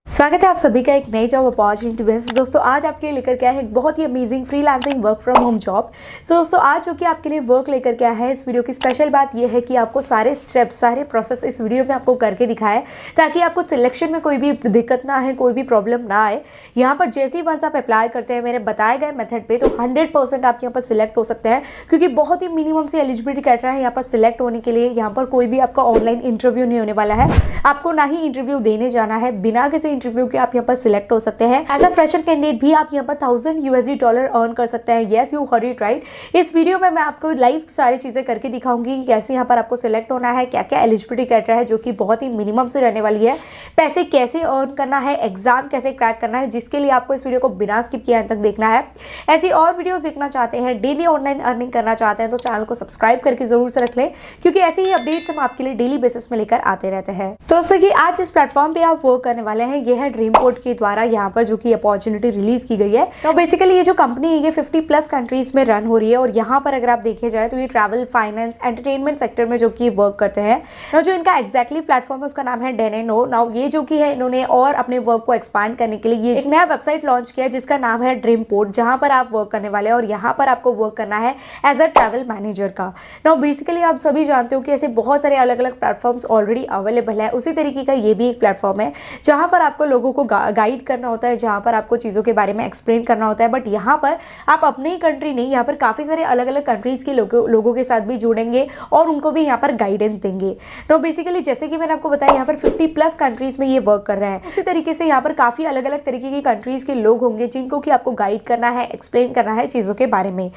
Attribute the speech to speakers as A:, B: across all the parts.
A: स्वागत है आप सभी का एक नई जॉब अपॉर्चुनिटी में। दोस्तों आज आपके लिए लेकर के आया है एक बहुत ही amazing freelancing work from home job. दोस्तों आज जो कि आपके लिए वर्क लेकर के आया है, इस वीडियो की स्पेशल बात यह है कि आपको सारे स्टेप्स सारे प्रोसेस इस वीडियो में आपको करके दिखाएं ताकि आपको सिलेक्शन में कोई भी दिक्कत ना आए, कोई भी प्रॉब्लम ना आए। यहाँ पर जैसे ही वंस आप अप्लाई करते हैं मेरे बताए गए मेथड पर, तो 100% आप यहाँ पर सिलेक्ट हो सकते हैं, क्योंकि बहुत ही मिनिमम से एलिजिबिलिटी क्राइटेरिया है यहाँ पर सिलेक्ट होने के लिए। यहाँ पर कोई भी आपका ऑनलाइन इंटरव्यू नहीं होने वाला है, आपको ना ही इंटरव्यू देने जाना है, बिना किसी इंटरव्यू के आप यहाँ पर सिलेक्ट हो सकते हैं। एज अ फ्रेशर कैंडिडेट भी आप यहाँ पर $1000 अर्न कर सकते हैं। Yes, you heard it right. इस वीडियो में मैं आपको लाइव सारी चीजें करके दिखाऊंगी कि कैसे यहाँ पर आपको सिलेक्ट होना है, क्या क्या एलिजिबिलिटी क्राइटेरिया है जो कि बहुत ही मिनिमम से रहने वाली है, पैसे कैसे अर्न करना है, एग्जाम कैसे क्रैक करना है, जिसके लिए आपको इस वीडियो को बिना स्किप किए अंत तक देखना है। ऐसी और वीडियोस देखना चाहते हैं, डेली ऑनलाइन अर्निंग करना चाहते हैं, तो चैनल को सब्सक्राइब करके जरूर से रख लें, क्योंकि ऐसे ही अपडेट्स हम आपके लिए डेली बेसिस में लेकर आते रहते हैं। तो दोस्तों कि आज इस प्लेटफॉर्म पे आप वर्क करने वाले हैं, ये है ड्रीमपोर्ट के द्वारा यहाँ पर जो कि अपॉर्चुनिटी रिलीज की गई है। तो बेसिकली ये जो कंपनी है ये 50+ कंट्रीज में रन हो रही है, और यहाँ पर अगर आप देखे जाए तो ये ट्रैवल, फाइनेंस, एंटरटेनमेंट सेक्टर में जो कि वर्क करते हैं। और जो इनका एग्जैक्टली प्लेटफॉर्म है उसका नाम है डेनेनो। नाउ ये जो कि है इन्होंने और अपने वर्क को एक्सपांड करने के लिए ये एक नया वेबसाइट लॉन्च किया है जिसका नाम है ड्रीमपोर्ट, जहाँ पर आप वर्क करने वाले हैं, और यहाँ पर आपको वर्क करना है एज अ ट्रैवल मैनेजर का। नाउ बेसिकली आप सभी जानते हो कि ऐसे बहुत सारे अलग अलग प्लेटफॉर्म्स ऑलरेडी अवेलेबल है, उसी तरीके का ये भी एक प्लेटफॉर्म है जहाँ पर आपको लोगों को गाइड करना होता है, जहाँ पर आपको चीज़ों के बारे में एक्सप्लेन करना होता है। बट यहाँ पर आप अपनी ही कंट्री नहीं, यहाँ पर काफ़ी सारे अलग अलग कंट्रीज़ के लोगों के साथ भी जुड़ेंगे और उनको भी यहाँ पर गाइडेंस देंगे। तो बेसिकली जैसे कि मैंने आपको बताया, यहाँ पर 50+ कंट्रीज़ में ये वर्क कर रहे हैं। उसी तरीके से यहाँ पर काफ़ी अलग अलग तरीके की कंट्रीज़ के लोग होंगे जिनको कि आपको गाइड करना है, एक्सप्लेन करना है चीज़ों के बारे में।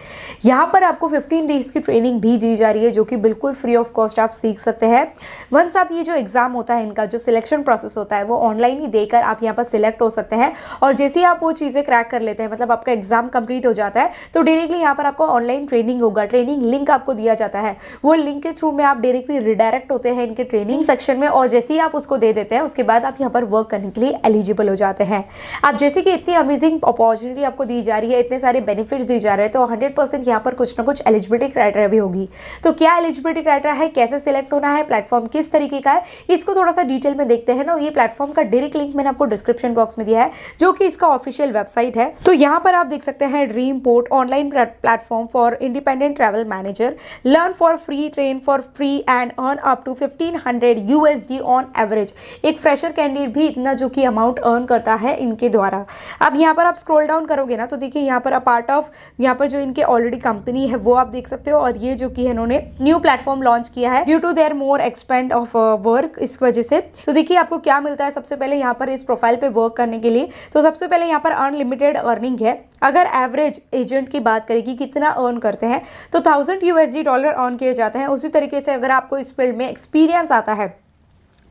A: यहाँ पर आपको 15 डेज़ की ट्रेनिंग भी दी जा रही है, जो कि बिल्कुल फ्री ऑफ कॉस्ट आप सीख सकते हैं। वंस आप ये जो एग्जाम होता है, इनका जो सिलेक्शन प्रोसेस होता है वो ऑनलाइन ही देकर आप यहाँ पर सिलेक्ट हो सकते हैं। और जैसे ही आप वो चीज़ें क्रैक कर लेते हैं, मतलब आपका एग्जाम कंप्लीट हो जाता है, तो डायरेक्टली यहाँ पर आपको ऑनलाइन ट्रेनिंग होगा, ट्रेनिंग लिंक आपको दिया जाता है। वो लिंक के थ्रू में आप डायरेक्टली रिडायरेक्ट होते हैं इनके ट्रेनिंग सेक्शन में, और जैसे ही आप उसको दे देते हैं उसके बाद आप यहाँ पर वर्क करने के लिए एलिजिबल हो जाते हैं। अब जैसे कि इतनी अमेजिंग अपॉर्चुनिटी आपको दी जा रही है, इतने सारे बेनिफिट्स दी जा रहे हैं, तो 100% यहाँ पर कुछ ना कुछ एलिजिबिलिटी क्राइटेरिया भी होगी। तो क्या एलिजिबिलिटी क्राइटेरिया है, कैसे सिलेक्ट होना है, प्लेटफॉर्म किस तरीके का है, इसको थोड़ा सा डिटेल में देखते हैं ना। ये प्लेटफॉर्म का डायरेक्ट लिंक मैंने आपको डिस्क्रिप्शन बॉक्स में दिया है, जो कि इसका ऑफिशियल वेबसाइट है। तो यहाँ पर आप देख सकते हैं Dreamport online platform for independent travel manager, learn for free, train for free and earn up to $1500 on average. एक फ्रेशर कैंडिडेट भी इतना जो कि अमाउंट अर्न करता है इनके द्वारा। अब यहाँ पर आप स्क्रॉल डाउन करोगे ना, तो देखिए यहाँ पर पार्ट ऑफ यहाँ पर जो इनके ऑलरेडी कंपनी है वो आप देख सकते हो, और ये जो कि इन्होंने न्यू प्लेटफॉर्म लॉन्च किया है due to their more expand of work, इस वजह से। तो देखिए आपको क्या मिलता है सबसे पहले यहाँ पर इस प्रोफाइल पे वर्क करने के लिए। तो सबसे पहले यहाँ पर अनलिमिटेड अर्निंग है। अगर एवरेज एजेंट की बात करेगी कितना अर्न करते हैं, तो $1000 अर्न किए जाते हैं। उसी तरीके से अगर आपको इस फील्ड में एक्सपीरियंस आता है,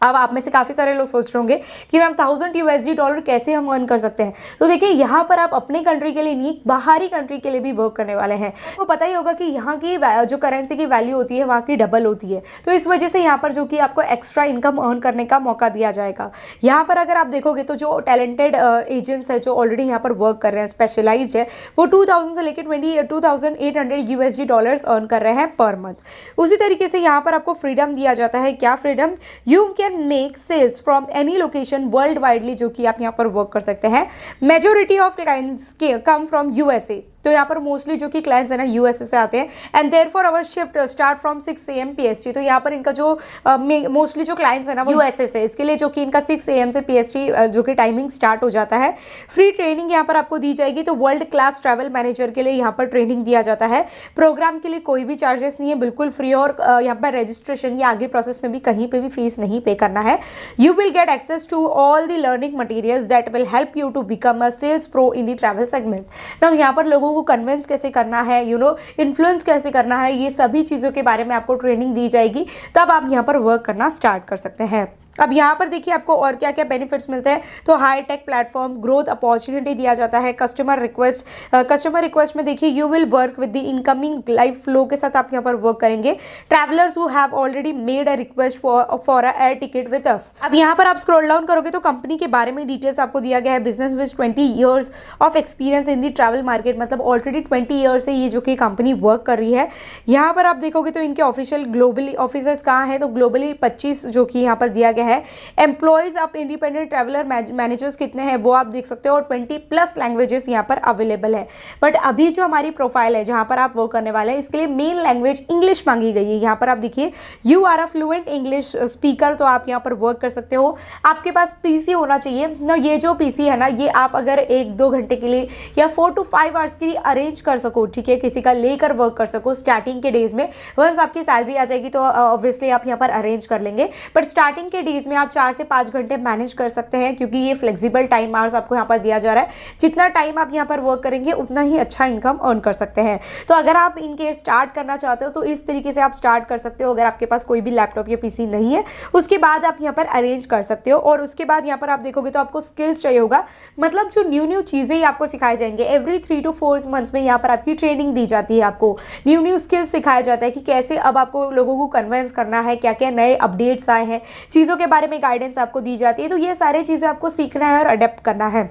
A: अब आप में से काफ़ी सारे लोग सोच रहे होंगे कि मैम $1000 कैसे हम अर्न कर सकते हैं। तो देखिए यहाँ पर आप अपने कंट्री के लिए नहीं, बाहरी कंट्री के लिए भी वर्क करने वाले हैं। तो पता ही होगा कि यहाँ की जो करेंसी की वैल्यू होती है वहाँ की डबल होती है, तो इस वजह से यहाँ पर जो कि आपको एक्स्ट्रा इनकम अर्न करने का मौका दिया जाएगा। यहाँ पर अगर आप देखोगे तो जो टैलेंटेड एजेंट्स है जो ऑलरेडी यहाँ पर वर्क कर रहे हैं, स्पेशलाइज्ड है, वो 2000 से लेकर $2800 अर्न कर रहे हैं पर मंथ। उसी तरीके से यहाँ पर आपको फ्रीडम दिया जाता है। क्या freedom? You can make sales from any location world widely, जो कि आप यहाँ पर वर्क कर सकते हैं। Majority of clients come from USA, तो यहाँ पर मोस्टली जो कि क्लाइंट्स है ना USA से आते हैं। And therefore hour shift start from 6 AM PST, तो यहाँ पर इनका जो मोस्टली जो क्लाइंट्स है ना वो USA से, इसके लिए जो कि इनका 6 AM से PST जो कि टाइमिंग स्टार्ट हो जाता है। फ्री ट्रेनिंग यहाँ पर आपको दी जाएगी, तो वर्ल्ड क्लास ट्रैवल मैनेजर के लिए यहाँ पर ट्रेनिंग दिया जाता है। प्रोग्राम के लिए कोई भी चार्जेस नहीं है, बिल्कुल फ्री, और यहाँ पर रजिस्ट्रेशन या आगे प्रोसेस में भी कहीं पर भी फीस नहीं पे करना है। You will get access to all the learning materials that will help you to become a sales pro in the travel segment. Now यहाँ पर लोगों को कन्विंस कैसे करना है, इन्फ्लुएंस कैसे करना है, ये सभी चीज़ों के बारे में आपको ट्रेनिंग दी जाएगी, तब आप यहाँ पर वर्क करना स्टार्ट कर सकते हैं। अब यहाँ पर देखिए आपको और क्या क्या बेनिफिट्स मिलते हैं। तो high tech platform, growth opportunity दिया जाता है, कस्टमर रिक्वेस्ट में देखिए you will work with the incoming live flow के साथ आप यहाँ पर वर्क करेंगे। Travellers who have already made a request for a air ticket with us. अब यहाँ पर आप स्क्रॉल डाउन करोगे तो कंपनी के बारे में डिटेल्स आपको दिया गया है। Business with 20 years of experience in the travel market, मतलब ऑलरेडी 20 years से ये जो कि कंपनी वर्क कर रही है। यहाँ पर आप देखोगे तो इनके ऑफिशियल ग्लोबली ऑफिसर्स कहाँ है, तो ग्लोबली 25 जो कि यहाँ पर दिया गया है है। एम्प्लॉयज़ आप इंडिपेंडेंट ट्रैवलर मैनेजर्स कितने हैं वो आप देख सकते हो, और 20+ लैंग्वेजेस यहाँ पर अवेलेबल है। बट अभी जो हमारी प्रोफाइल है जहाँ पर आप वर्क करने वाले हैं, इसके लिए मेन लैंग्वेज इंग्लिश मांगी गई है। यहाँ पर आप देखिए you are a fluent English speaker, तो आप यहाँ पर वर्क कर सकते हो। आपके पास पीसी होना चाहिए ना। ये जो पीसी है ना, ये आप अगर 1-2 घंटे के लिए या 4 to 5 आवर्स के लिए अरेंज कर सको, ठीक है, किसी का लेकर वर्क कर सको स्टार्टिंग के डेज में। वंस आपकी सैलरी आ जाएगी तो ऑब्वियसली आप यहाँ पर अरेंज कर लेंगे, बट स्टार्टिंग के डेज में आप 4 से 5 घंटे मैनेज कर सकते हैं, क्योंकि ये फ्लेक्सिबल टाइम आवर्स आपको यहाँ पर दिया जा रहा है। जितना टाइम आप यहाँ पर वर्क करेंगे उतना ही अच्छा इनकम अर्न कर सकते हैं। तो अगर आप इनके स्टार्ट करना चाहते हो तो इस तरीके से आप स्टार्ट कर सकते हो। अगर आपके पास कोई भी लैपटॉप या पीसी नहीं है, उसके बाद आप यहाँ पर अरेंज कर सकते हो। और उसके बाद यहाँ पर आप देखोगे तो आपको स्किल्स चाहिए होगा, मतलब जो न्यू चीज़ें ही आपको सिखाई जाएंगे। एवरी 3 to 4 मंथ्स में यहाँ पर आपकी ट्रेनिंग दी जाती है, आपको न्यू स्किल्स सिखाया जाता है कि कैसे अब आपको लोगों को कन्विंस करना है, क्या क्या नए अपडेट्स आए हैं, चीज़ों के बारे में गाइडेंस आपको दी जाती है। तो ये सारी चीज़ें आपको सीखना है और अडेप्ट करना है।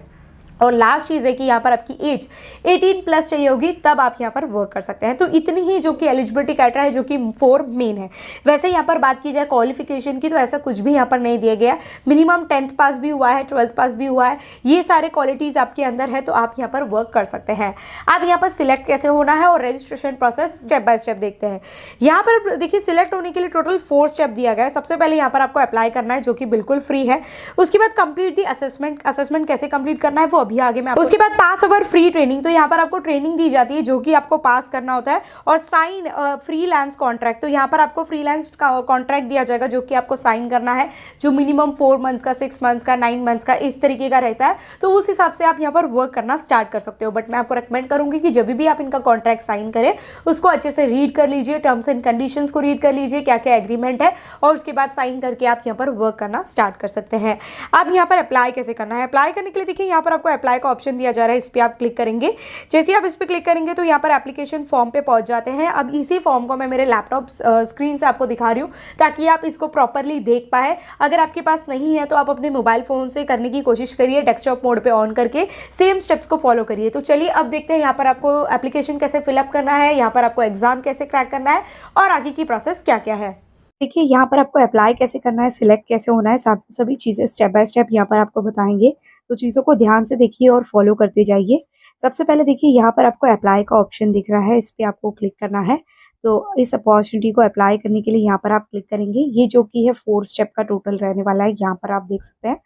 A: और लास्ट चीज़ है कि यहाँ पर आपकी एज 18+ चाहिए होगी, तब आप यहाँ पर वर्क कर सकते हैं। तो इतनी ही जो कि एलिजिबिलिटी क्राइटेरिया है, जो कि 4 मेन है। वैसे यहाँ पर बात की जाए क्वालिफिकेशन की, तो ऐसा कुछ भी यहाँ पर नहीं दिया गया। मिनिमम 10th पास भी हुआ है, 12th पास भी हुआ है, ये सारे क्वालिटीज़ आपके अंदर है तो आप यहाँ पर वर्क कर सकते हैं। अब यहाँ पर सिलेक्ट कैसे होना है और registration process step by step देखते हैं। यहाँ पर देखिए सिलेक्ट होने के लिए टोटल 4 स्टेप दिया गया है। सबसे पहले यहाँ पर आपको अप्लाई करना है, जो कि बिल्कुल फ्री है। उसके बाद कंप्लीट दी असेसमेंट कैसे कंप्लीट करना है वो अभी आगे मैं। उसके बाद 5 आवर फ्री ट्रेनिंग, तो यहाँ पर आपको ट्रेनिंग दी जाती है जो कि आपको पास करना होता है। और साइन फ्रीलांस कॉन्ट्रैक्ट, तो यहाँ पर आपको फ्रीलांस कॉन्ट्रैक्ट दिया जाएगा जो कि आपको साइन करना है, जो मिनिमम 4 मंथ्स का, 6 मंथ्स का, 9 मंथ्स का, इस तरीके का रहता है। तो उस हिसाब से आप यहाँ पर वर्क करना स्टार्ट कर सकते हो। बट मैं आपको रिकमेंड करूंगी कि जब भी आप इनका कॉन्ट्रैक्ट साइन करें उसको अच्छे से रीड कर लीजिए, टर्म्स एंड कंडीशंस को रीड कर लीजिए, क्या क्या एग्रीमेंट है, और उसके बाद साइन करके आप यहाँ पर वर्क करना स्टार्ट कर सकते हैं। अब यहाँ पर अप्लाई कैसे करना है? अप्लाई करने के लिए देखिए यहाँ पर आपको अप्लाई का ऑप्शन दिया जा रहा है, इस पर आप क्लिक करेंगे। जैसे आप इस पर क्लिक करेंगे तो यहाँ पर एप्लीकेशन फॉर्म पे पहुंच जाते हैं। अब इसी फॉर्म को मैं मेरे लैपटॉप स्क्रीन से आपको दिखा रही हूँ ताकि आप इसको प्रॉपरली देख पाए। अगर आपके पास नहीं है तो आप अपने मोबाइल फोन से करने की कोशिश करिए, डेस्कटॉप मोड पे ऑन करके सेम स्टेप्स को फॉलो करिए। तो चलिए अब देखते हैं यहाँ पर आपको एप्लीकेशन कैसे फिलअप करना है, यहाँ पर आपको एग्जाम कैसे क्रैक करना है और आगे की प्रोसेस क्या क्या है। देखिए यहाँ पर आपको अप्लाई कैसे करना है, सिलेक्ट कैसे होना है, सभी चीज़ें स्टेप बाय स्टेप यहाँ पर आपको बताएंगे। तो चीज़ों को ध्यान से देखिए और फॉलो करते जाइए। सबसे पहले देखिए यहाँ पर आपको अप्लाई का ऑप्शन दिख रहा है, इस पर आपको क्लिक करना है। तो इस अपॉर्चुनिटी को अप्लाई करने के लिए यहाँ पर आप क्लिक करेंगे। ये जो कि है 4 स्टेप का टोटल रहने वाला है, यहाँ पर आप देख सकते हैं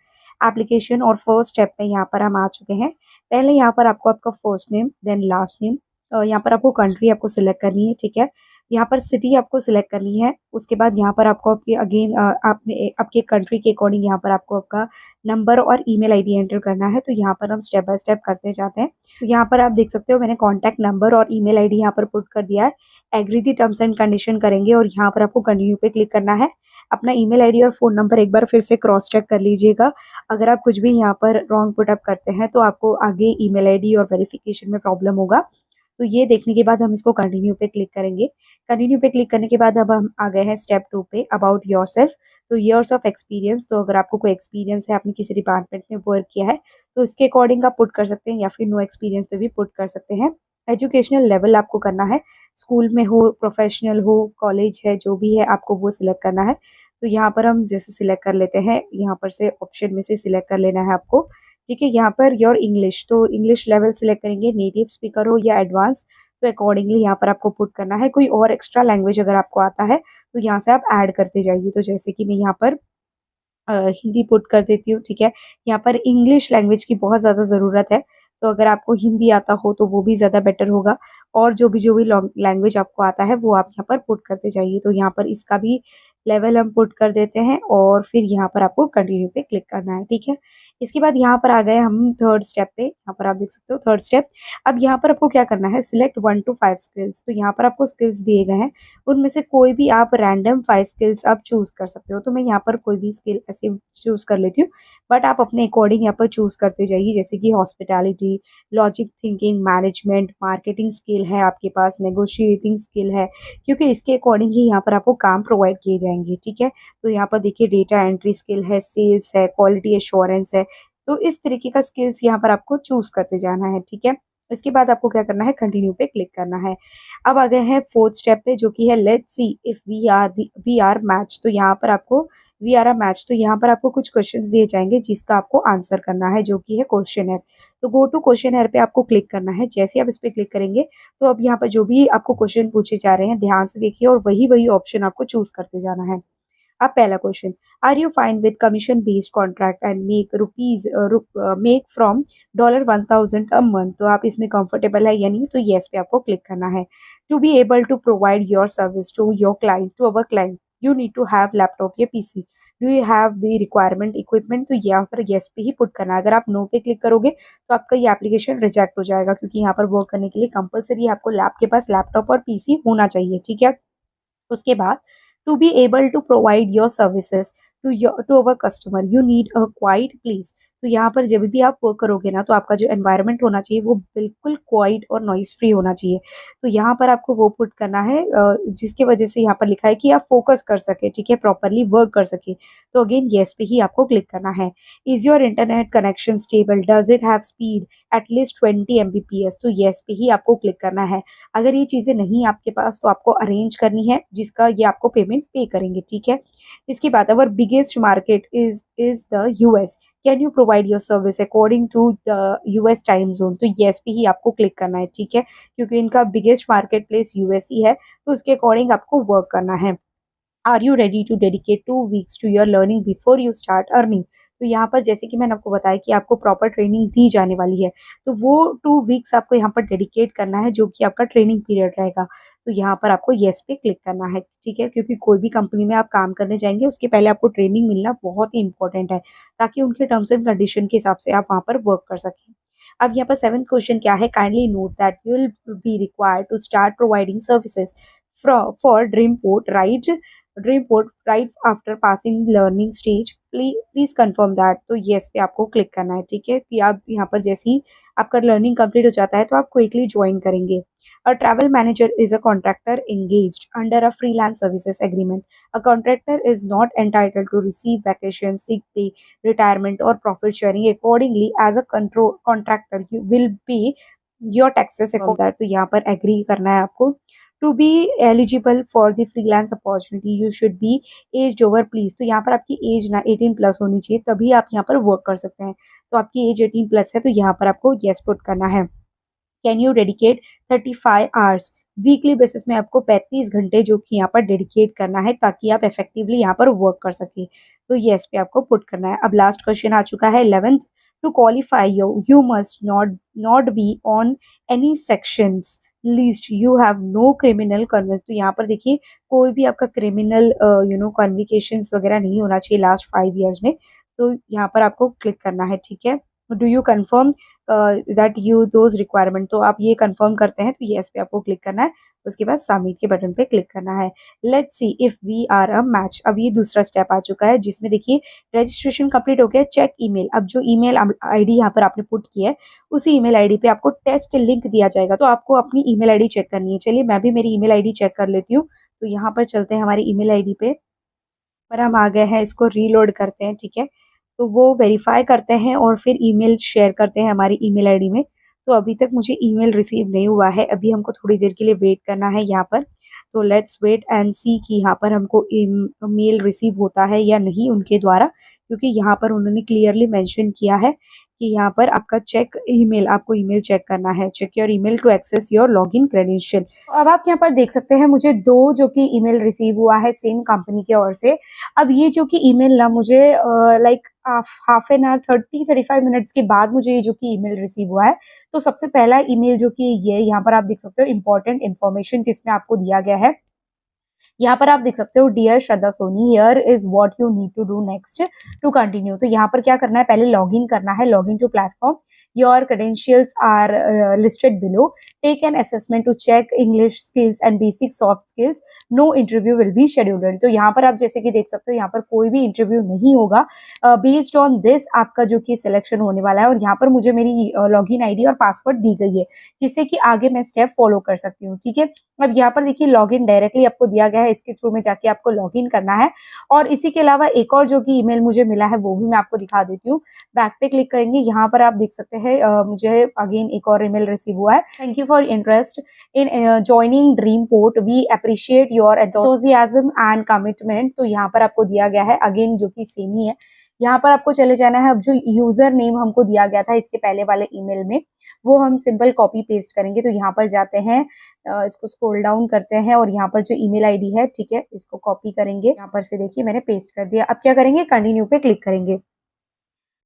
A: एप्लीकेशन। और फर्स्ट स्टेप में यहाँ पर हम आ चुके हैं। पहले यहाँ पर आपको आपका first name, then last name, यहाँ पर आपको कंट्री आपको सिलेक्ट करनी है, ठीक है। यहाँ पर सिटी आपको सिलेक्ट करनी है। उसके बाद यहाँ पर आपको आपके अगेन आपने आपके कंट्री के अकॉर्डिंग यहाँ पर आपको आपका नंबर और ईमेल आईडी एंटर करना है। तो यहाँ पर हम स्टेप बाय स्टेप करते जाते हैं। तो यहाँ पर आप देख सकते हो मैंने कॉन्टैक्ट नंबर और ईमेल आईडी यहाँ पर पुट कर दिया है। Agree the terms and condition करेंगे और यहाँ पर आपको कंटिन्यू पे क्लिक करना है। अपना ईमेल आईडी और फ़ोन नंबर एक बार फिर से क्रॉस चेक कर लीजिएगा। अगर आप कुछ भी यहाँ पर रॉन्ग पुटअप करते हैं तो आपको आगे ईमेल आईडी और वेरिफिकेशन में प्रॉब्लम होगा। तो ये देखने के बाद हम इसको कंटिन्यू पे क्लिक करेंगे। कंटिन्यू पे क्लिक करने के बाद अब हम आ गए हैं स्टेप 2 पे, अबाउट योरसेल्फ। तो ईयर्स ऑफ एक्सपीरियंस, तो अगर आपको कोई एक्सपीरियंस है, आपने किसी डिपार्टमेंट में वर्क किया है तो इसके अकॉर्डिंग आप पुट कर सकते हैं, या फिर नो एक्सपीरियंस पे भी पुट कर सकते हैं। एजुकेशनल लेवल आपको करना है, स्कूल में हो, प्रोफेशनल हो, कॉलेज है, जो भी है आपको वो सिलेक्ट करना है। तो यहाँ पर हम जैसे सिलेक्ट कर लेते हैं, यहाँ पर से ऑप्शन में से सिलेक्ट कर लेना है आपको, ठीक है। यहाँ पर योर इंग्लिश, तो इंग्लिश लेवल सिलेक्ट करेंगे, नेटिव स्पीकर हो या एडवांस, तो अकॉर्डिंगली यहाँ पर आपको पुट करना है। कोई और एक्स्ट्रा लैंग्वेज अगर आपको आता है तो यहाँ से आप ऐड करते जाइए। तो जैसे कि मैं यहाँ पर हिंदी पुट कर देती हूँ, ठीक है। यहाँ पर इंग्लिश लैंग्वेज की बहुत ज़्यादा ज़रूरत है, तो अगर आपको हिंदी आता हो तो वो भी ज़्यादा बेटर होगा। और जो भी लैंग्वेज आपको आता है वो आप यहाँ पर पुट करते जाइए। तो यहाँ पर इसका भी लेवल हम पुट कर देते हैं और फिर यहाँ पर आपको कंटिन्यू पे क्लिक करना है, ठीक है। इसके बाद यहाँ पर आ गए हम थर्ड स्टेप पे। यहाँ पर आप देख सकते हो थर्ड स्टेप। अब यहाँ पर आपको क्या करना है, सिलेक्ट 1 to 5 स्किल्स। तो यहाँ पर आपको स्किल्स दिए गए हैं, उनमें से कोई भी आप रैंडम 5 स्किल्स आप चूज कर सकते हो। तो मैं यहाँ पर कोई भी स्किल ऐसे चूज कर लेती हूँ, बट आप अपने अकॉर्डिंग यहाँ पर चूज करते जाइए। जैसे कि hospitality, logic thinking, management, marketing skill है आपके पास, नेगोशिएटिंग स्किल है, क्योंकि इसके अकॉर्डिंग ही यहाँ पर आपको काम प्रोवाइड किए जाएंगे, ठीक है। तो यहाँ पर देखिए डेटा एंट्री स्किल है, सेल्स है, क्वालिटी एश्योरेंस है। तो इस तरीके का स्किल्स यहाँ पर आपको चूज करते जाना है, ठीक है। इसके बाद आपको क्या करना है, कंटिन्यू पे क्लिक करना है। अब आ गए हैं फोर्थ स्टेप पे, जो कि है let's see if we are match. तो यहाँ पर आपको वी आर अ मैच, तो यहाँ पर आपको कुछ क्वेश्चंस दिए जाएंगे जिसका आपको आंसर करना है, जो कि है क्वेश्चनर। तो गो टू क्वेश्चनर पे आपको क्लिक करना है। जैसे आप इस पे क्लिक करेंगे तो अब यहाँ पर जो भी आपको क्वेश्चन पूछे जा रहे हैं ध्यान से देखिए और वही वही ऑप्शन आपको चूज करते जाना है। अब पहला question, are you fine with commission based contract and make from $1000 a month. तो आप इसमें कंफर्टेबल है या नहीं, तो येस पे आपको क्लिक करना है। To be able to provide your service to your client, to our client, you need to have laptop या PC. Do you have the requirement equipment, तो यहाँ पर येस पे ही पुट करना है। अगर आप नो पे क्लिक करोगे तो आपका ये एप्लीकेशन रिजेक्ट हो जाएगा, क्योंकि यहाँ पर वर्क करने के लिए कंपलसरी आपको लैब के पास लैपटॉप और पीसी होना चाहिए, ठीक है। उसके बाद to be able to provide your services to our customer, you need a quiet place. तो यहाँ पर जब भी आप वर्क करोगे ना, तो आपका जो एनवायरनमेंट होना चाहिए वो बिल्कुल क्वाइट और नॉइस फ्री होना चाहिए। तो यहाँ पर आपको वो पुट करना है जिसकी वजह से यहाँ पर लिखा है कि आप फोकस कर सके, ठीक है, प्रॉपरली वर्क कर सके। तो अगेन येस पे ही आपको क्लिक करना है। Is your internet connection stable, does it have speed at least 20 Mbps, तो येस पे ही आपको क्लिक करना है। अगर ये चीज़ें नहीं आपके पास तो आपको अरेंज करनी है, जिसका ये आपको पेमेंट पे करेंगे, ठीक है। इसके बाद our biggest market is the US, can you provide your service according to the US time zone, तो येस पे ही आपको क्लिक करना है, ठीक है, क्योंकि इनका बिगेस्ट मार्केट प्लेस यूएस ही है, तो उसके अकॉर्डिंग आपको वर्क करना है। Are you ready to dedicate 2 weeks to your learning before you start earning. तो यहाँ पर जैसे कि मैंने आपको बताया कि आपको प्रॉपर ट्रेनिंग दी जाने वाली है, तो वो 2 वीक्स आपको यहाँ पर डेडिकेट करना है, जो कि आपका ट्रेनिंग पीरियड रहेगा। तो यहाँ पर आपको येस पे क्लिक करना है, ठीक है, क्योंकि कोई भी कंपनी में आप काम करने जाएंगे उसके पहले आपको ट्रेनिंग मिलना बहुत ही इंपॉर्टेंट है, ताकि उनके टर्म्स एंड कंडीशन के हिसाब से आप वहाँ पर वर्क कर सकें। अब यहाँ पर 7th क्वेश्चन क्या है, kindly note that you will be required to start providing services for Dreamport right after passing learning stage, please confirm that. तो येस पे आपको क्लिक करना है, ठीक है, कि आप यहाँ पर जैसे ही आपका लर्निंग कंप्लीट हो जाता है तो आप क्विकली ज्वाइन करेंगे। A travel manager is a contractor engaged under a freelance services agreement. A contractor is not entitled to receive vacation, sick pay, retirement और profit sharing. Accordingly as a control contractor you will pay your taxes according that, तो यहाँ पर agree करना है आपको। To be eligible for the freelance opportunity you should be age over please, तो यहाँ पर आपकी एज ना 18+ होनी चाहिए, तभी आप यहाँ पर वर्क कर सकते हैं। तो आपकी एज 18+ है, तो यहाँ पर आपको येस पुट करना है। Can you dedicate 35 hours weekly basis में, आपको 35 घंटे जो कि यहाँ पर डेडिकेट करना है, ताकि आप इफेक्टिवली यहाँ पर वर्क कर सके। तो येस पे आपको पुट करना है। अब लास्ट क्वेश्चन आ चुका है 11th, to qualify you must not be on any sections list, you have no criminal conviction. तो यहाँ पर देखिए कोई भी आपका क्रिमिनल कन्विकेशंस वगैरह नहीं होना चाहिए लास्ट 5 ईयर्स में। तो यहाँ पर आपको क्लिक करना है, ठीक है। Do you confirm that you those requirement, तो आप ये कंफर्म करते हैं, तो येस पे आपको क्लिक करना है। उसके बाद सबमिट के बटन पे क्लिक करना है। Let's see if we are a match. अब ये दूसरा स्टेप आ चुका है, जिसमें देखिए रजिस्ट्रेशन कंप्लीट हो गया, चेक ईमेल। अब जो ईमेल आईडी यहाँ पर आपने पुट किया है, उसी ईमेल आईडी पे आपको टेस्ट लिंक दिया जाएगा, तो आपको अपनी ईमेल आईडी चेक करनी है। चलिए मैं भी मेरी ईमेल आईडी चेक कर लेती हूँ। तो यहाँ पर चलते हैं हमारी ईमेल आईडी पे, पर हम आ गए हैं, इसको रीलोड करते हैं, ठीक है। तो वो वेरीफाई करते हैं और फिर ईमेल शेयर करते हैं हमारी ईमेल आईडी में। तो अभी तक मुझे ईमेल रिसीव नहीं हुआ है, अभी हमको थोड़ी देर के लिए वेट करना है यहाँ पर। तो लेट्स वेट एंड सी कि यहाँ पर हमको मेल रिसीव होता है या नहीं उनके द्वारा, क्योंकि यहाँ पर उन्होंने क्लियरली मेंशन किया है कि यहाँ पर आपका चेक ईमेल, आपको ईमेल चेक करना है, check your email to access your login credential. अब आप यहाँ पर देख सकते हैं मुझे 2 जो कि ईमेल रिसीव हुआ है सेम कंपनी की ओर से। अब ये जो कि ईमेल ना मुझे like half an hour 30-35 minutes के बाद मुझे ये जो कि ईमेल रिसीव हुआ है। तो सबसे पहला ईमेल जो कि ये यहाँ पर आप देख सकते हो इंपॉर्टेंट इन्फॉर्मेशन, जिसमें आपको दिया गया है, यहाँ पर आप देख सकते हो dear Shraddha Soni, here is what you need to do next to continue. तो यहाँ पर क्या करना है, पहले लॉग इन करना है, log in to platform, your credentials are listed below, take an assessment to check English skills and basic soft skills, no interview will be scheduled. तो यहाँ पर आप जैसे कि देख सकते हो यहाँ पर कोई भी इंटरव्यू नहीं होगा, बेस्ड ऑन दिस आपका जो कि सिलेक्शन होने वाला है। और यहाँ पर मुझे मेरी लॉगिन आईडी और पासवर्ड दी गई है, जिससे कि आगे मैं स्टेप फॉलो कर सकती हूँ, ठीक है। अब यहाँ पर देखिए लॉगिन डायरेक्टली आपको दिया गया है इसके थ्रू में जाके आपको लॉगिन करना है। और इसी के अलावा एक और जो कि ईमेल मुझे मिला है वो भी मैं आपको दिखा देती हूँ। बैक पे क्लिक करेंगे, यहाँ पर आप देख सकते हैं मुझे अगेन एक और ईमेल रिसीव हुआ है। Thank you for interest in joining Dream Port, we appreciate your enthusiasm and commitment. तो यहाँ पर आपको दिया गया है अगेन जो कि सेम ही है। यहाँ पर आपको चले जाना है। अब जो यूजर नेम हमको दिया गया था इसके पहले वाले ईमेल में, वो हम सिंपल कॉपी पेस्ट करेंगे। तो यहाँ पर जाते हैं, इसको स्क्रॉल डाउन करते हैं और यहाँ पर जो ईमेल आईडी है, ठीक है, इसको कॉपी करेंगे। यहाँ पर से देखिए मैंने पेस्ट कर दिया। अब क्या करेंगे, कंटिन्यू पे क्लिक करेंगे।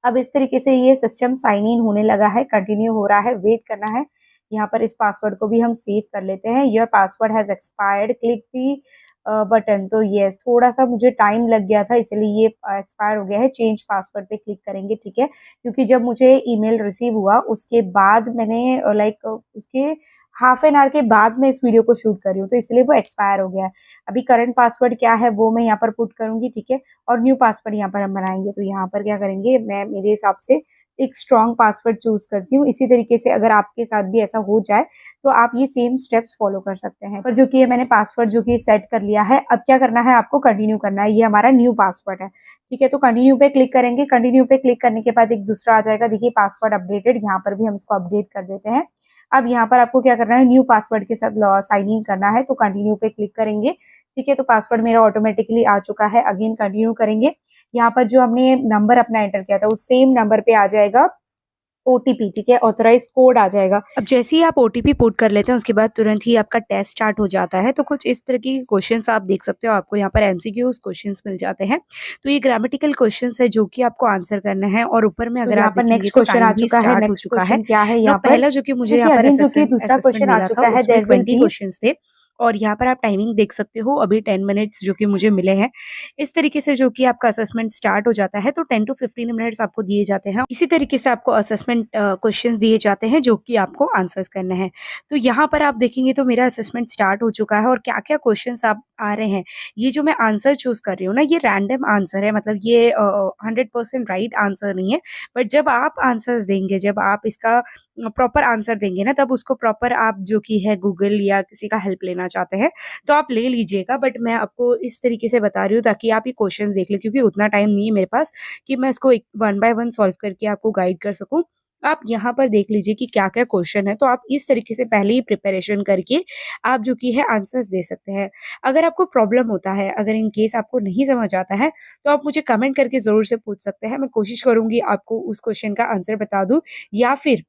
A: अब इस तरीके से ये सिस्टम साइन इन होने लगा है, कंटिन्यू हो रहा है, वेट करना है। यहाँ पर इस पासवर्ड को भी हम सेव कर लेते हैं। Your password has expired, click the button. तो यस, थोड़ा सा मुझे टाइम लग गया था इसलिए ये एक्सपायर हो गया है। चेंज पासवर्ड पे क्लिक करेंगे, ठीक है, क्योंकि जब मुझे ईमेल रिसीव हुआ उसके बाद मैंने उसके हाफ एन आवर के बाद मैं इस वीडियो को शूट कर रही हूँ, तो इसलिए वो एक्सपायर हो गया है। अभी करंट पासवर्ड क्या है वो मैं यहाँ पर पुट करूंगी, ठीक है, और न्यू पासवर्ड यहाँ पर हम बनाएंगे। तो यहाँ पर क्या करेंगे, मैं मेरे हिसाब से एक स्ट्रॉन्ग पासवर्ड चूज करती हूँ। इसी तरीके से अगर आपके साथ भी ऐसा हो जाए तो आप ये सेम स्टेप्स फॉलो कर सकते हैं। पर जो कि मैंने पासवर्ड जो कि सेट कर लिया है, अब क्या करना है, आपको कंटिन्यू करना है। ये हमारा न्यू पासवर्ड है, ठीक है। तो कंटिन्यू पे क्लिक करेंगे। कंटिन्यू पे क्लिक करने के बाद एक दूसरा आ जाएगा, देखिए पासवर्ड अपडेटेड, यहाँ पर भी हम इसको अपडेट कर देते हैं। अब यहाँ पर आपको क्या करना है, न्यू पासवर्ड के साथ साइन इन करना है। तो कंटिन्यू पे क्लिक करेंगे, ठीक है। तो पासवर्ड मेरा ऑटोमेटिकली आ चुका है। अगेन कंटिन्यू करेंगे। यहाँ पर जो हमने नंबर अपना एंटर किया था उस सेम नंबर पे आ जाएगा ओटीपी, ठीक है, ऑथराइज कोड आ जाएगा। अब जैसे ही आप ओटीपी पुट कर लेते हैं उसके बाद तुरंत ही आपका टेस्ट स्टार्ट हो जाता है। तो कुछ इस तरह के क्वेश्चंस आप देख सकते हो, आपको यहाँ पर एमसीक्यूज क्वेश्चंस मिल जाते हैं। तो ये ग्रामेटिकल क्वेश्चंस है जो कि आपको आंसर करना है। और ऊपर में अगर आप देखेंगे
B: नेक्स्ट क्वेश्चन आ चुका है।
A: नेक्स्ट क्वेश्चन
B: क्या है यहाँ पर,
A: पहला जो कि मुझे यहाँ पर
B: जो कि दूसरा क्वेश्चन आ चुका है, देयर विल
A: 20
B: बी
A: क्वेश्चंस थे। और यहाँ पर आप टाइमिंग देख सकते हो, अभी 10 मिनट्स जो कि मुझे मिले हैं। इस तरीके से जो कि आपका असेसमेंट स्टार्ट हो जाता है। तो 10 टू 15 मिनट्स आपको दिए जाते हैं। इसी तरीके से आपको असेसमेंट क्वेश्चंस दिए जाते हैं जो कि आपको आंसर्स करने हैं। तो यहाँ पर आप देखेंगे तो मेरा असेसमेंट स्टार्ट हो चुका है और क्या क्या क्वेश्चंस आप आ रहे हैं। ये जो मैं आंसर चूज कर रही हूँ ना, ये रैंडम आंसर है, मतलब ये 100% राइट आंसर नहीं है। बट जब आप आंसर्स देंगे, जब आप इसका प्रॉपर आंसर देंगे ना, तब उसको प्रॉपर आप जो कि है गूगल या किसी का हेल्प लेना चाहते हैं तो आप ले लीजिएगा। बट मैं आपको इस तरीके से बता रही हूँ ताकि आप ये क्वेश्चंस देख लें, क्योंकि उतना टाइम नहीं है मेरे पास कि मैं इसको वन बाय वन सॉल्व करके आपको गाइड कर सकूं। आप यहाँ पर देख लीजिए कि क्या क्या क्वेश्चन है। तो आप इस तरीके से पहले ही प्रिपरेशन करके आप जो कि है आंसर्स दे सकते हैं। अगर आपको प्रॉब्लम होता है, अगर इन केस आपको नहीं समझ आता है, तो आप मुझे कमेंट करके जरूर से पूछ सकते हैं। मैं कोशिश करूंगी आपको उस क्वेश्चन का आंसर बता दूं, या फिर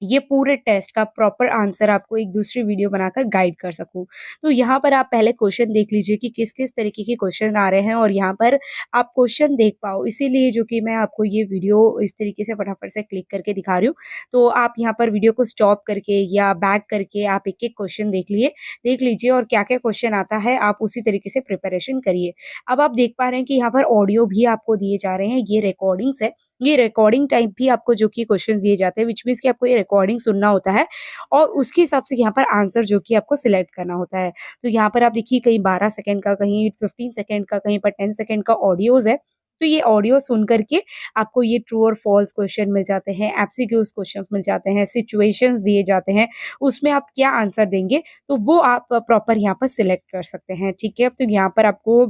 A: ये पूरे टेस्ट का प्रॉपर आंसर आपको एक दूसरी वीडियो बनाकर गाइड कर सकूं। तो यहाँ पर आप पहले क्वेश्चन देख लीजिए कि किस किस तरीके के क्वेश्चन आ रहे हैं और यहाँ पर आप क्वेश्चन देख पाओ, इसीलिए जो कि मैं आपको ये वीडियो इस तरीके से फटाफट से क्लिक करके दिखा रही हूँ। तो आप यहाँ पर वीडियो को स्टॉप करके या बैक करके आप एक एक क्वेश्चन देख लीजिए और क्या क्या क्वेश्चन आता है आप उसी तरीके से प्रिपरेशन करिए। अब आप देख पा रहे हैं कि यहाँ पर ऑडियो भी आपको दिए जा रहे हैं, ये रिकॉर्डिंग्स है। ये रिकॉर्डिंग टाइप भी आपको जो कि क्वेश्चंस दिए जाते हैं, विच मीन्स कि आपको ये रिकॉर्डिंग सुनना होता है और उसके हिसाब से यहाँ पर आंसर जो कि आपको सिलेक्ट करना होता है। तो यहाँ पर आप देखिए कहीं 12 सेकंड का, कहीं 15 सेकंड का, कहीं पर 10 सेकंड का ऑडियोज है। तो ये ऑडियो सुन करके आपको ये ट्रू और फॉल्स क्वेश्चन मिल जाते हैं, एमसीक्यूज क्वेश्चंस मिल जाते हैं, सिचुएशंस दिए जाते हैं, उसमें आप क्या आंसर देंगे तो वो आप प्रॉपर यहाँ पर सिलेक्ट कर सकते हैं, ठीक है। तो यहाँ पर आपको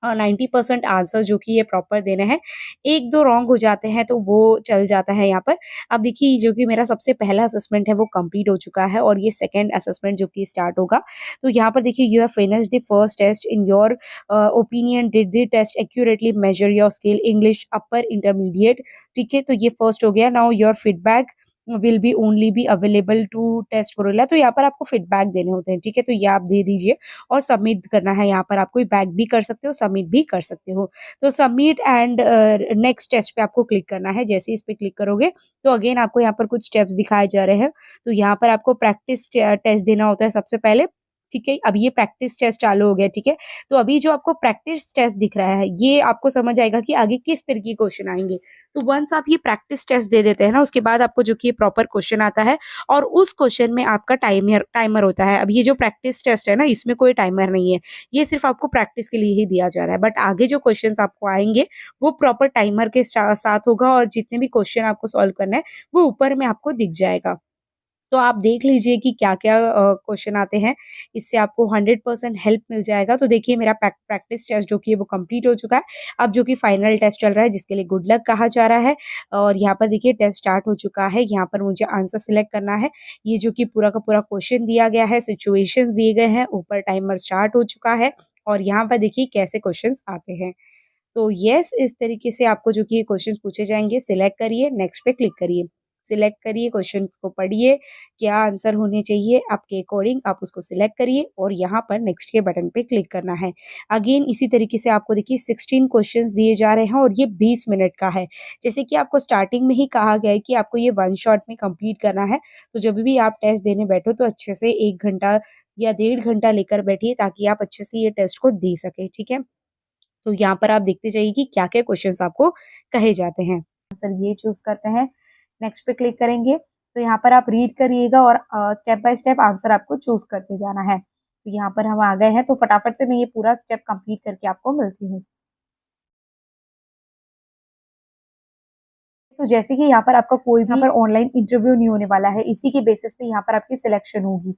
A: 90% आंसर जो कि ये प्रॉपर देने हैं। 1-2 रॉन्ग हो जाते हैं तो वो चल जाता है यहाँ पर। अब देखिए जो कि मेरा सबसे पहला असेसमेंट है वो कंप्लीट हो चुका है और ये सेकंड असेसमेंट जो कि स्टार्ट होगा। तो यहाँ पर देखिए, you have finished the first test, in your opinion did the test accurately measure your skill English upper intermediate, ठीक है। तो ये फर्स्ट हो गया। Now your feedback will be only be available to test Corolla. तो यहाँ पर आपको फीडबैक देने होते हैं, ठीक है। तो ये आप दे दीजिए और सबमिट करना है। यहाँ पर आप कोई बैक भी कर सकते हो, सबमिट भी कर सकते हो। तो सबमिट एंड नेक्स्ट टेस्ट पे आपको क्लिक करना है। जैसे इस पे क्लिक करोगे तो अगेन आपको यहाँ पर कुछ स्टेप्स दिखाए जा रहे हैं। तो यहाँ पर आपको प्रैक्टिस टेस्ट देना होता है सबसे पहले, ठीक है। अब ये प्रैक्टिस टेस्ट चालू हो गया, ठीक है। तो अभी जो आपको प्रैक्टिस टेस्ट दिख रहा है ये आपको समझ आएगा कि आगे किस तरह के क्वेश्चन आएंगे। तो वंस आप ये प्रैक्टिस टेस्ट दे देते हैं ना, उसके बाद आपको जो कि प्रॉपर क्वेश्चन आता है और उस क्वेश्चन में आपका टाइमर होता है। अब ये जो प्रैक्टिस टेस्ट है ना, इसमें कोई टाइमर नहीं है, ये सिर्फ आपको प्रैक्टिस के लिए ही दिया जा रहा है। बट आगे जो क्वेश्चन आपको आएंगे वो प्रॉपर टाइमर के साथ होगा और जितने भी क्वेश्चन आपको सॉल्व करना है वो ऊपर में आपको दिख जाएगा। तो आप देख लीजिए कि क्या-क्या क्वेश्चन आते हैं, इससे आपको 100% हेल्प मिल जाएगा। तो देखिए मेरा प्रैक्टिस टेस्ट जो कि है वो कंप्लीट हो चुका है। अब जो कि फाइनल टेस्ट चल रहा है जिसके लिए गुड लक कहा जा रहा है और यहाँ पर देखिए टेस्ट स्टार्ट हो चुका है। यहाँ पर मुझे आंसर सिलेक्ट करना है। ये जो कि पूरा का पूरा क्वेश्चन दिया गया है, सिचुएशंस दिए गए हैं, ऊपर टाइमर स्टार्ट हो चुका है और यहाँ पर देखिए कैसे क्वेश्चंस आते हैं। तो यस, इस तरीके से आपको जो कि ये क्वेश्चंस पूछे जाएँगे, सिलेक्ट करिए, नेक्स्ट पे क्लिक करिए। सिलेक्ट करिए, क्वेश्चंस को पढ़िए, क्या आंसर होने चाहिए आपके अकॉर्डिंग आप उसको सिलेक्ट करिए और यहाँ पर नेक्स्ट के बटन पे क्लिक करना है। अगेन इसी तरीके से आपको देखिए 16 क्वेश्चंस दिए जा रहे हैं और ये 20 मिनट का है। जैसे कि आपको स्टार्टिंग में ही कहा गया है कि आपको ये वन शॉट में कंप्लीट करना है, तो जब भी आप टेस्ट देने बैठो तो अच्छे से 1 घंटा या 1.5 घंटा लेकर बैठिए ताकि आप अच्छे से ये टेस्ट को दे सकें, ठीक है? तो यहाँ पर आप देखते जाइए कि क्या-क्या क्वेश्चंस आपको कहे जाते हैं। आंसर ये चूज़ करते हैं, नेक्स्ट पे क्लिक करेंगे, तो यहाँ पर आप रीड करिएगा और स्टेप बाय स्टेप आंसर आपको चूज़ करते जाना है। तो यहाँ पर हम आ गए हैं, तो फटाफट से मैं ये पूरा स्टेप कंप्लीट करके आपको मिलती हूँ। तो जैसे कि यहाँ पर आपका कोई भी यहाँ पर ऑनलाइन इंटरव्यू नहीं होने वाला है, इसी के बेसिस पे यहाँ पर आपकी सिलेक्शन होगी।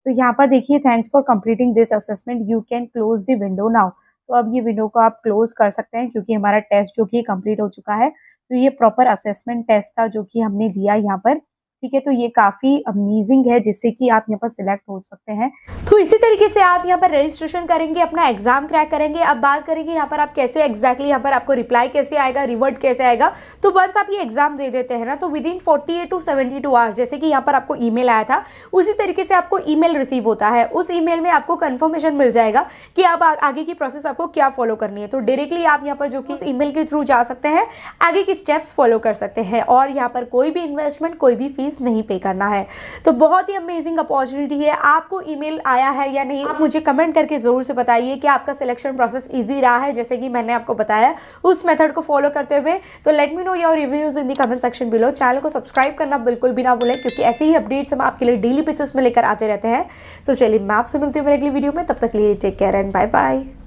A: तो यहाँ पर देखिए thanks for completing this assessment you can close the window now. तो अब ये विंडो को आप क्लोज कर सकते हैं क्योंकि हमारा टेस्ट जो कि कंप्लीट हो चुका है। तो ये प्रॉपर असेसमेंट टेस्ट था जो कि हमने दिया यहाँ पर, ठीक है? तो ये काफ़ी अमेजिंग है जिससे कि आप यहाँ पर सिलेक्ट हो सकते हैं। तो इसी तरीके से आप यहाँ पर रजिस्ट्रेशन करेंगे, अपना एग्जाम क्रैक करेंगे। अब बात करेंगे यहाँ पर आप कैसे एग्जैक्टली यहाँ पर आपको रिप्लाई कैसे आएगा, रिवर्ट कैसे आएगा। तो वंस आप ये एग्जाम दे देते हैं ना, तो विद इन 48 टू 72 आवर्स, जैसे कि यहाँ पर आपको ईमेल आया था उसी तरीके से आपको ईमेल रिसीव होता है। उस ईमेल में आपको कंफर्मेशन मिल जाएगा कि अब आगे की प्रोसेस आपको क्या फॉलो करनी है। तो डायरेक्टली आप यहाँ पर जो कि उस ईमेल के थ्रू जा सकते हैं, आगे की स्टेप्स फॉलो कर सकते हैं और यहाँ पर कोई भी इन्वेस्टमेंट, कोई भी फीस नहीं पे करना है। तो बहुत ही अमेजिंग अपॉर्चुनिटी है। आपको ईमेल आया है या नहीं, आप मुझे कमेंट करके जरूर से बताइए कि आपका सिलेक्शन प्रोसेस इजी रहा है जैसे कि मैंने आपको बताया उस मेथड को फॉलो करते हुए। तो let me know your reviews in the comment section below. Channel को सब्सक्राइब करना बिल्कुल भी ना भूलें क्योंकि ऐसे ही अपडेट्स हम आपके लिए डेली बेसिस में लेकर आते रहते हैं। तो चलिए मैं आपसे मिलती हूँ मेरे अगली वीडियो में, तब तक के लिए take care and bye bye.